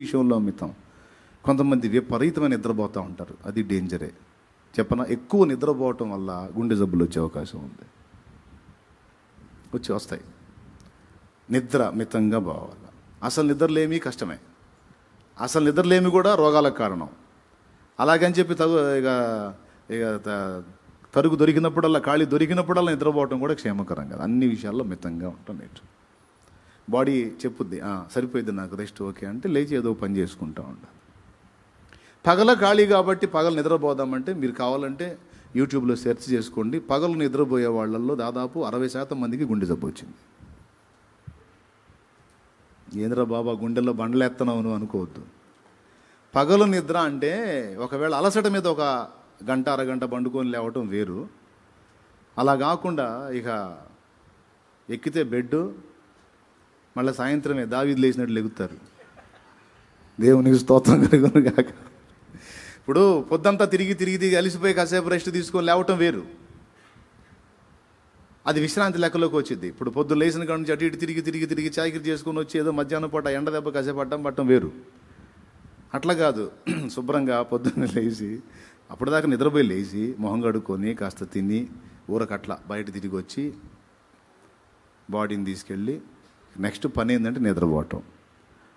విషయంలో మితం. కొంతమంది విపరీతమైన నిద్రపోతూ ఉంటారు, అది డేంజరే. చెప్పన, ఎక్కువ నిద్రపోవటం వల్ల గుండె జబ్బులు వచ్చే అవకాశం ఉంది, వస్తాయి. నిద్ర మితంగా పోవాలి. అసలు నిద్రలేమి కష్టమే, అసలు నిద్రలేమి కూడా రోగాలకు కారణం. అలాగని చెప్పి తరుగు దొరికినప్పుడల్లా, ఖాళీ దొరికినప్పుడల్లా నిద్రపోవటం కూడా క్షేమకరం కాదు. అన్ని విషయాల్లో మితంగా ఉంటాం నేర్చు. బాడీ చెప్పుద్ది, సరిపోయింది నాకు రెస్ట్, ఓకే అంటే లేచి ఏదో పని చేసుకుంటూ ఉంటాను. పగల ఖాళీ కాబట్టి పగలు నిద్రపోదామంటే మీరు కావాలంటే యూట్యూబ్లో సెర్చ్ చేసుకోండి. పగలు నిద్రపోయే వాళ్ళల్లో దాదాపు 60% మందికి గుండె జబ్బు వచ్చింది. ఏంద్రా బాబా గుండెల్లో బండలేస్తున్నావు నువ్వు అనుకోవద్దు. పగలు నిద్ర అంటే ఒకవేళ అలసట మీద ఒక గంట అరగంట పండుకొని లేవటం వేరు. అలా కాకుండా ఇక ఎక్కితే బెడ్, మళ్ళీ సాయంత్రమే దావీదు లేచినట్టు లెగుతారు. దేవునికి స్తోత్రం కలుగును కాక. ఇప్పుడు పొద్దంతా తిరిగి అలిసిపోయి కాసేపు రెస్ట్ తీసుకొని లేవటం వేరు, అది విశ్రాంతి లెక్కలోకి వచ్చింది. ఇప్పుడు పొద్దున్న లేచిన కాడ నుంచి అటు ఇటు తిరిగి చాకిరి చేసుకొని వచ్చి ఏదో మధ్యాహ్నం పూట ఎండ దెబ్బ కాసేపు పట్టడం వేరు. అట్లా కాదు, శుభ్రంగా పొద్దున్న లేచి అప్పటిదాకా నిద్రపోయి లేచి మొహం కడుక్కొని కాస్త తిని ఊరకట్ల బయట తిరిగి వచ్చి బాడీని తీసుకెళ్ళి నెక్స్ట్ పని ఏంటంటే నిద్రపోవటం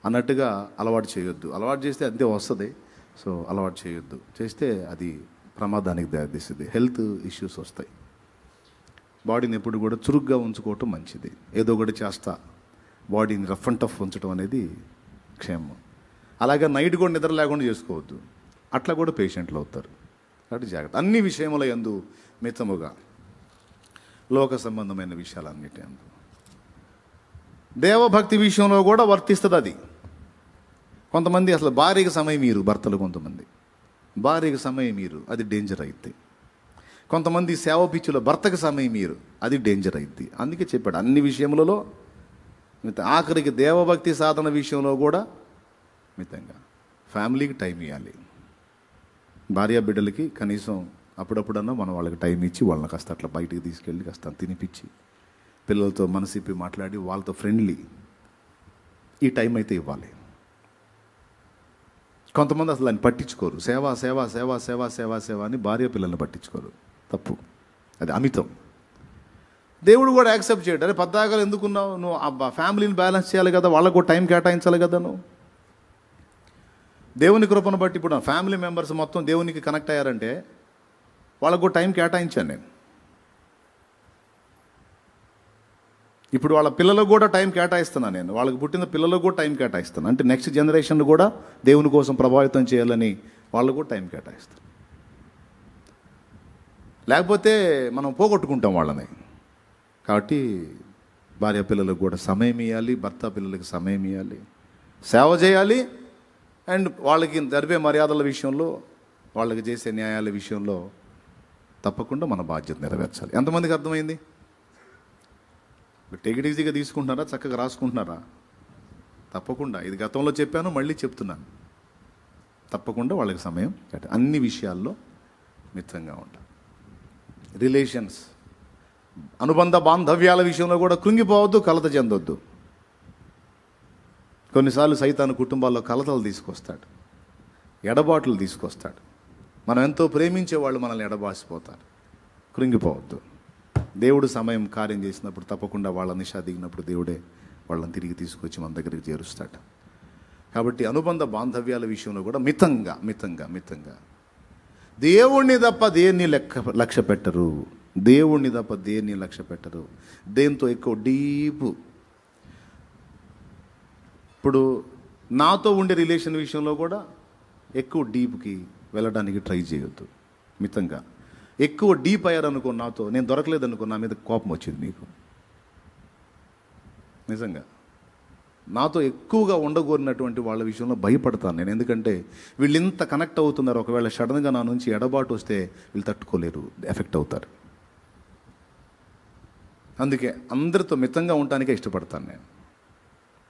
అన్నట్టుగా అలవాటు చేయొద్దు. అలవాటు చేస్తే అంతే వస్తుంది. సో అలవాటు చేయొద్దు, చేస్తే అది ప్రమాదానికి దారితీస్తుంది, హెల్త్ ఇష్యూస్ వస్తాయి. బాడీని ఎప్పుడు కూడా చురుగ్గా ఉంచుకోవటం మంచిది. ఏదో ఒకటి చేస్తా బాడీని రఫ్ అండ్ టఫ్ ఉంచడం అనేది క్షేమం. అలాగే నైట్ కూడా నిద్ర లేకుండా చేసుకోవద్దు, అట్లా కూడా పేషెంట్లు అవుతారు. కాబట్టి జాగ్రత్త. అన్ని విషయముల యందు మితముగా, లోక సంబంధమైన విషయాలన్నిటి యందు. దేవభక్తి విషయంలో కూడా వర్తిస్తుంది అది. కొంతమంది అసలు భార్యకి సమయం మీరు, భర్తలు కొంతమంది భార్యకి సమయం మీరు, అది డేంజర్ అయింది. కొంతమంది సేవ పిచ్చిలో భర్తకి సమయం మీరు, అది డేంజర్ అయింది. అందుకే చెప్పాడు అన్ని విషయములలో ఆఖరికి దేవభక్తి సాధన విషయంలో కూడా మితంగా. ఫ్యామిలీకి టైం ఇవ్వాలి. భార్య బిడ్డలకి కనీసం అప్పుడప్పుడన్నా మనం వాళ్ళకి టైం ఇచ్చి వాళ్ళని కాస్త అట్లా బయటికి తీసుకెళ్ళి కాస్త తినిపించి పిల్లలతో మనసిప్పి మాట్లాడి వాళ్ళతో ఫ్రెండ్లీ ఈ టైం అయితే ఇవ్వాలి. కొంతమంది అసలు దాన్ని పట్టించుకోరు. సేవ అని భార్య పిల్లల్ని పట్టించుకోరు. తప్పు, అది అమితం. దేవుడు కూడా యాక్సెప్ట్ చేయడు. అరే పద్దాకలు ఎందుకున్నావు నువ్వు, ఆ ఫ్యామిలీని బ్యాలెన్స్ చేయాలి కదా, వాళ్ళకు కూడా టైం కేటాయించాలి కదా నువ్వు. దేవుని కృపను బట్టి ఇప్పుడు నా ఫ్యామిలీ మెంబర్స్ మొత్తం దేవునికి కనెక్ట్ అయ్యారంటే వాళ్ళకు కూడా టైం కేటాయించాను నేను. ఇప్పుడు వాళ్ళ పిల్లలకు కూడా టైం కేటాయిస్తున్నాను నేను, వాళ్ళకి పుట్టిన పిల్లలకు కూడా టైం కేటాయిస్తాను. అంటే నెక్స్ట్ జనరేషన్ కూడా దేవుని కోసం ప్రభావితం చేయాలని వాళ్ళకు కూడా టైం కేటాయిస్తాను. లేకపోతే మనం పోగొట్టుకుంటాం వాళ్ళని. కాబట్టి భార్య పిల్లలకు కూడా సమయం ఇవ్వాలి, భర్త పిల్లలకి సమయం ఇవ్వాలి, సేవ చేయాలి. అండ్ వాళ్ళకి జరిపే మర్యాదల విషయంలో, వాళ్ళకి చేసే న్యాయాల విషయంలో తప్పకుండా మన బాధ్యత నెరవేర్చాలి. ఎంతమందికి అర్థమైంది? టేక్ ఇట్ ఈజీగా తీసుకుంటున్నారా, చక్కగా రాసుకుంటున్నారా? తప్పకుండా ఇది గతంలో చెప్పాను, మళ్ళీ చెప్తున్నాను. తప్పకుండా వాళ్ళకి సమయం అన్ని విషయాల్లో మితంగా ఉండాలి. రిలేషన్స్, అనుబంధ బాంధవ్యాల విషయంలో కూడా కృంగిపోవద్దు, కలత చెందొద్దు. కొన్నిసార్లు సైతాను కుటుంబాల్లో కలతలు తీసుకొస్తాడు, ఎడబాట్లు తీసుకొస్తాడు. మనం ఎంతో ప్రేమించే వాళ్ళు మనల్ని ఎడబాసిపోతారు. కృంగిపోవద్దు. దేవుడు సమయం కార్యం చేసినప్పుడు తప్పకుండా వాళ్ళ నిషా దిగినప్పుడు దేవుడే వాళ్ళని తిరిగి తీసుకొచ్చి మన దగ్గరికి చేరుస్తాడు. కాబట్టి అనుబంధ బాంధవ్యాల విషయంలో కూడా మితంగా. దేవుణ్ణి తప్ప దేన్ని లక్ష్య పెట్టరు. దేవుణ్ణి తప్ప దేన్ని లక్ష్య పెట్టరు. దేంతో ఎక్కువ డీపు. ఇప్పుడు నాతో ఉండే రిలేషన్ విషయంలో కూడా ఎక్కువ డీప్కి వెళ్ళడానికి ట్రై చేయొద్దు. మితంగా. ఎక్కువ డీప్ అయ్యారనుకో నాతో, నేను దొరకలేదనుకో నా మీద కోపం వచ్చింది మీకు. నిజంగా నాతో ఎక్కువగా ఉండగోరినటువంటి వాళ్ళ విషయంలో భయపడతాను నేను. ఎందుకంటే వీళ్ళు ఇంత కనెక్ట్ అవుతున్నారు, ఒకవేళ సడన్గా నా నుంచి ఎడబాటు వస్తే వీళ్ళు తట్టుకోలేరు, ఎఫెక్ట్ అవుతారు. అందుకే అందరితో మితంగా ఉండటానికే ఇష్టపడతాను నేను.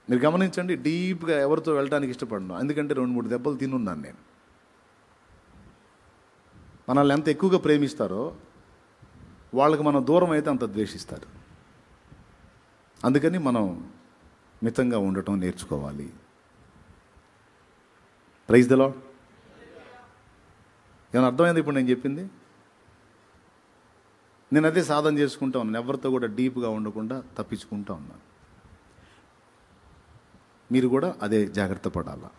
మీరు గమనించండి, డీప్గా ఎవరితో వెళ్ళడానికి ఇష్టపడను. ఎందుకంటే 2-3 దెబ్బలు తినున్నాను నేను. మనల్ని ఎంత ఎక్కువగా ప్రేమిస్తారో వాళ్ళకి మనం దూరం అయితే అంత ద్వేషిస్తారు. అందుకని మనం మితంగా ఉండటం నేర్చుకోవాలి. Praise the Lord. ఏమైనా అర్థమైంది ఇప్పుడు నేను చెప్పింది? నేను అదే సాధన చేసుకుంటా ఉన్నాను, ఎవరితో కూడా డీప్గా ఉండకుండా తప్పించుకుంటా ఉన్నాను. మీరు కూడా అదే జాగ్రత్త పడాలా.